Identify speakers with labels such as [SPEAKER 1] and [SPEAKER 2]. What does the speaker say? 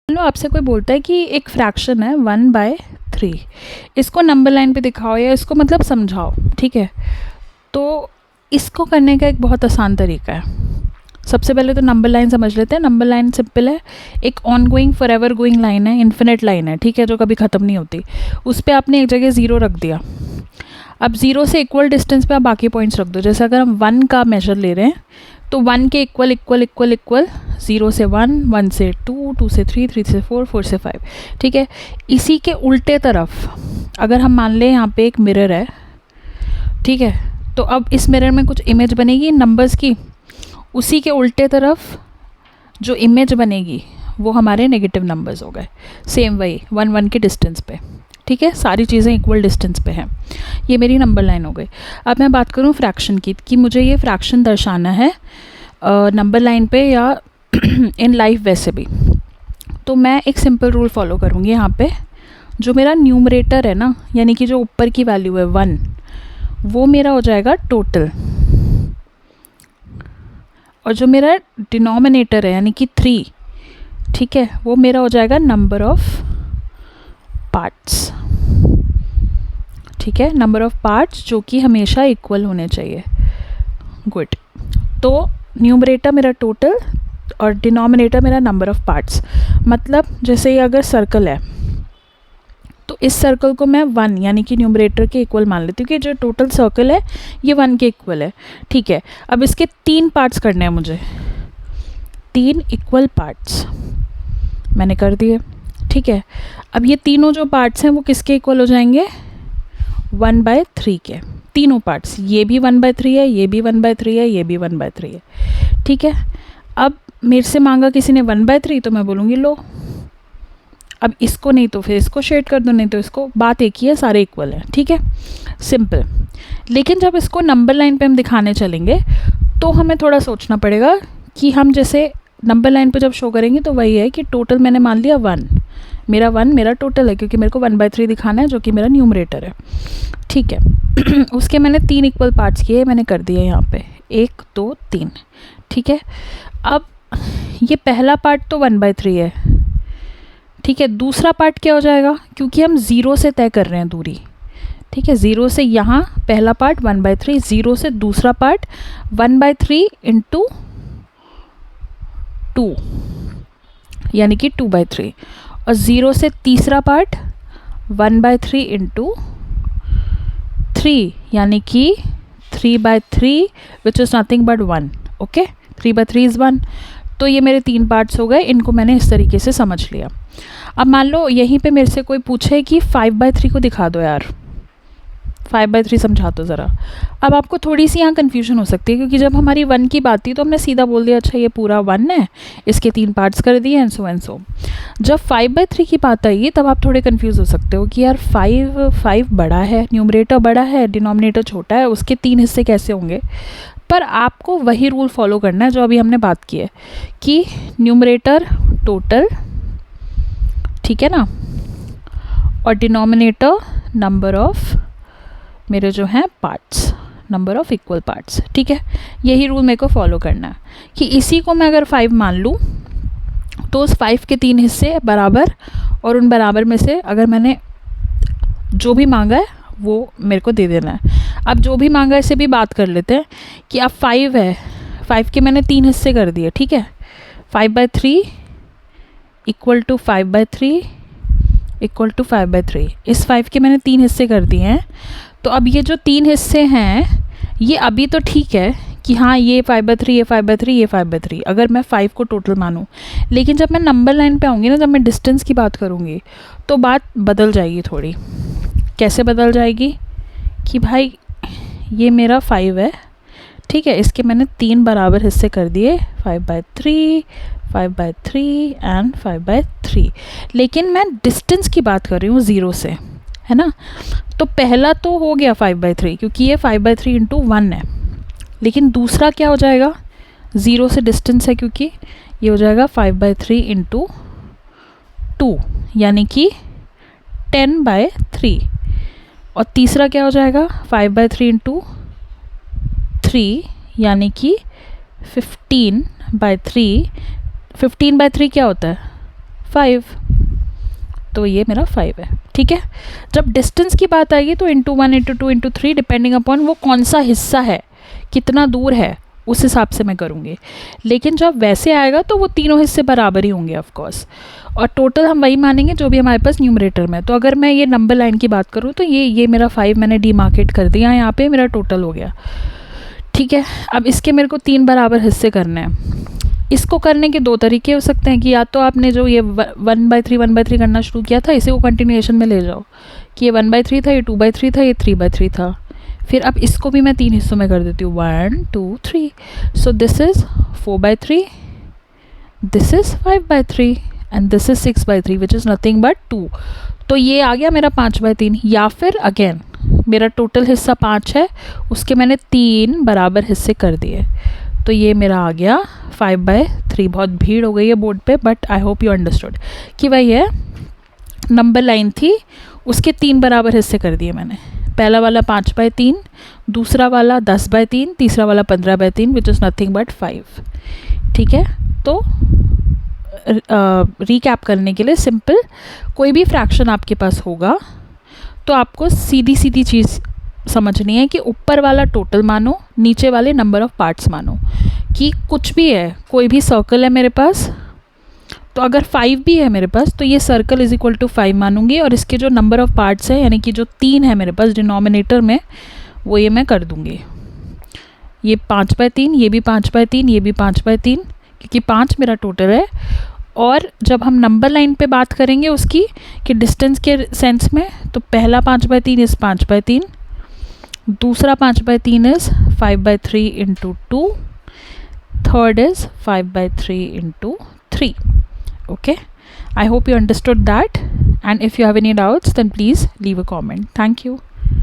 [SPEAKER 1] लो आपसे कोई बोलता है कि एक फ्रैक्शन है 1/3, इसको नंबर लाइन पे दिखाओ या इसको मतलब समझाओ, ठीक है। तो इसको करने का एक बहुत आसान तरीका है। सबसे पहले तो नंबर लाइन समझ लेते हैं। नंबर लाइन सिंपल है, एक on going for ever going line है, इन्फिनिट लाइन है, ठीक है, जो कभी ख़त्म नहीं होती। उस पर आपने एक जगह ज़ीरो रख दिया। अब ज़ीरो से इक्वल डिस्टेंस पे आप बाकी पॉइंट्स रख दो। जैसे अगर हम 1 का मेजर ले रहे हैं तो 1 के इक्वल इक्वल इक्वल इक्वल 0 से 1, 1 से 2, 2 से 3, 3 से 4, 4 से 5, ठीक है। इसी के उल्टे तरफ अगर हम मान लें यहाँ पे एक मिरर है, ठीक है, तो अब इस मिरर में कुछ इमेज बनेगी नंबर्स की, उसी के उल्टे तरफ जो इमेज बनेगी वो हमारे नेगेटिव नंबर्स हो गए। सेम वही 1, 1 के डिस्टेंस पे, ठीक है, सारी चीज़ें इक्वल डिस्टेंस पे हैं। ये मेरी नंबर लाइन हो गई। अब मैं बात करूँ फ्रैक्शन की, कि मुझे ये फ्रैक्शन दर्शाना है नंबर लाइन पे या इन लाइफ वैसे भी, तो मैं एक सिंपल रूल फॉलो करूँगी। यहाँ पे जो मेरा न्यूमरेटर है ना, यानी कि जो ऊपर की वैल्यू है 1, वो मेरा हो जाएगा टोटल, और जो मेरा डिनोमिनेटर है यानी कि 3, ठीक है, वो मेरा हो जाएगा नंबर ऑफ पार्ट्स, ठीक है, नंबर ऑफ पार्ट्स जो कि हमेशा इक्वल होने चाहिए। गुड। तो न्यूमरेटर मेरा टोटल और डिनोमिनेटर मेरा नंबर ऑफ पार्ट्स। मतलब जैसे ये अगर सर्कल है तो इस सर्कल को मैं 1 यानी कि न्यूमरेटर के इक्वल मान लेती हूँ कि जो टोटल सर्कल है ये 1 के इक्वल है, ठीक है। अब इसके 3 पार्ट्स करने हैं मुझे, 3 इक्वल पार्ट्स मैंने कर दिए, ठीक है। अब ये तीनों जो पार्ट्स हैं वो किसके इक्वल हो जाएंगे? 1/3 के। तीनों पार्ट्स, ये भी 1/3 है, ये भी 1/3 है, ये भी 1/3 है, ठीक है। अब मेरे से मांगा किसी ने 1/3, तो मैं बोलूँगी लो। अब इसको नहीं तो फिर इसको शेड कर दो, नहीं तो इसको, बात एक ही है, सारे इक्वल हैं, ठीक है, सिंपल। लेकिन जब इसको नंबर लाइन पे हम दिखाने चलेंगे तो हमें थोड़ा सोचना पड़ेगा कि हम जैसे नंबर लाइन पे जब शो करेंगे तो वही है कि टोटल मैंने मान लिया 1, मेरा 1 मेरा टोटल है, क्योंकि मेरे को 1/3 दिखाना है जो कि मेरा न्यूमरेटर है, ठीक है। उसके मैंने 3 इक्वल पार्ट्स किए, मैंने कर दिए यहाँ पे 1, 2, 3, ठीक है। अब ये पहला पार्ट तो 1/3 है, ठीक है। दूसरा पार्ट क्या हो जाएगा, क्योंकि हम 0 से तय कर रहे हैं दूरी, ठीक है, 0 से यहाँ पहला पार्ट 1/3, 0 से दूसरा पार्ट 1/3 इंटू 2 यानी कि 2/3, और 0 से तीसरा पार्ट 1/3 इंटू 3 यानी कि 3/3 which is nothing but 1, okay, 3/3 is 1। तो ये मेरे 3 पार्ट्स हो गए, इनको मैंने इस तरीके से समझ लिया। अब मान लो यहीं पे मेरे से कोई पूछे कि 5/3 को दिखा दो यार, 5/3 समझा दो ज़रा। अब आपको थोड़ी सी यहाँ कन्फ्यूजन हो सकती है, क्योंकि जब हमारी 1 की बात थी तो हमने सीधा बोल दिया अच्छा ये पूरा 1 है, इसके 3 पार्ट्स कर दिए एंड सो। जब 5/3 की बात आएगी तब आप थोड़े कन्फ्यूज़ हो सकते हो कि यार 5 बड़ा है, न्यूमरेटर बड़ा है, डिनोमिनेटर छोटा है, उसके 3 हिस्से कैसे होंगे। पर आपको वही रूल फॉलो करना है जो अभी हमने बात की है कि न्यूमरेटर टोटल, ठीक है ना, और डिनोमिनेटर नंबर ऑफ मेरे जो हैं parts, number of equal parts, ठीक है। यही रूल मेरे को फॉलो करना है कि इसी को मैं अगर 5 मान लूँ तो उस 5 के 3 हिस्से बराबर, और उन बराबर में से अगर मैंने जो भी मांगा है वो मेरे को दे देना है। अब जो भी मांगा है इसे भी बात कर लेते हैं कि अब 5 है, 5 के मैंने 3 हिस्से कर दिए, ठीक है, 5/3 इक्वल टू 5/3 इक्वल टू 5/3, इस 5 के मैंने 3 हिस्से कर दिए हैं। तो अब ये जो 3 हिस्से हैं ये अभी तो ठीक है कि हाँ ये 5/3, ये 5/3, ये 5/3, अगर मैं 5 को टोटल मानूँ। लेकिन जब मैं नंबर लाइन पे आऊँगी ना, जब मैं डिस्टेंस की बात करूँगी तो बात बदल जाएगी थोड़ी। कैसे बदल जाएगी कि भाई ये मेरा 5 है, ठीक है, इसके मैंने 3 बराबर हिस्से कर दिए, 5/3, 5/3 एंड 5/3। लेकिन मैं डिस्टेंस की बात कर रही हूँ 0 से, है ना। तो पहला तो हो गया 5/3 क्योंकि ये 5/3 इंटू 1 है। लेकिन दूसरा क्या हो जाएगा, 0 से डिस्टेंस है क्योंकि ये हो जाएगा 5/3 इंटू 2 यानी कि 10/3। और तीसरा क्या हो जाएगा 5/3 इंटू 3 यानी कि 15/3। 15/3 क्या होता है 5, तो ये मेरा 5 है, ठीक है। जब डिस्टेंस की बात आएगी तो into 1 into 2 into 3 depending upon वो कौन सा हिस्सा है, कितना दूर है, उस हिसाब से मैं करूँगी। लेकिन जब वैसे आएगा तो वो तीनों हिस्से बराबर ही होंगे ऑफ कोर्स, और टोटल हम वही मानेंगे जो भी हमारे पास न्यूमरेटर में। तो अगर मैं ये नंबर लाइन की बात करूँ तो ये मेरा 5 मैंने डीमार्केट कर दिया, यहाँ पे मेरा टोटल हो गया, ठीक है। अब इसके मेरे को 3 बराबर हिस्से करने हैं। इसको करने के 2 तरीके हो सकते हैं कि या तो आपने जो ये 1/3 करना शुरू किया था इसे को कंटिन्यूएशन में ले जाओ कि ये 1/3 था, ये 2/3 था, ये 3/3 था। फिर अब इसको भी मैं 3 हिस्सों में कर देती हूँ, 1 2 3। So this is 4/3, this is 5/3 and this is 6/3 which is nothing but 2। तो ये आ गया मेरा 5/3। या फिर अगेन मेरा टोटल हिस्सा 5 है, उसके मैंने 3 बराबर हिस्से कर दिए, तो ये मेरा आ गया 5/3। बहुत भीड़ हो गई है बोर्ड पे, but I hope you understood कि भाई ये नंबर लाइन थी, उसके 3 बराबर हिस्से कर दिए मैंने। पहला वाला 5/3, दूसरा वाला 10/3, तीसरा वाला 15/3 विच इज़ नथिंग बट 5, ठीक है। तो रिकैप करने के लिए सिंपल, कोई भी फ्रैक्शन आपके पास होगा तो आपको सीधी सीधी चीज़ समझनी है कि ऊपर वाला टोटल मानो, नीचे वाले नंबर ऑफ़ पार्ट्स मानो। कि कुछ भी है, कोई भी सर्कल है मेरे पास, तो अगर 5 भी है मेरे पास तो ये सर्कल इज इक्वल टू 5 मानूंगी, और इसके जो नंबर ऑफ़ पार्ट्स हैं यानी कि जो 3 है मेरे पास डिनोमिनेटर में, वो ये मैं कर दूँगी। ये 5/3, ये भी 5/3, ये भी 5/3, क्योंकि 5 मेरा टोटल है। और जब हम नंबर लाइन पे बात करेंगे उसकी कि डिस्टेंस के सेंस में, तो पहला 5/3 इज़ 5/3, दूसरा 5/3 is 5/3 into 2, third is 5/3 into 3. Okay, I hope you understood that, and if you have any doubts then please leave a comment. Thank you.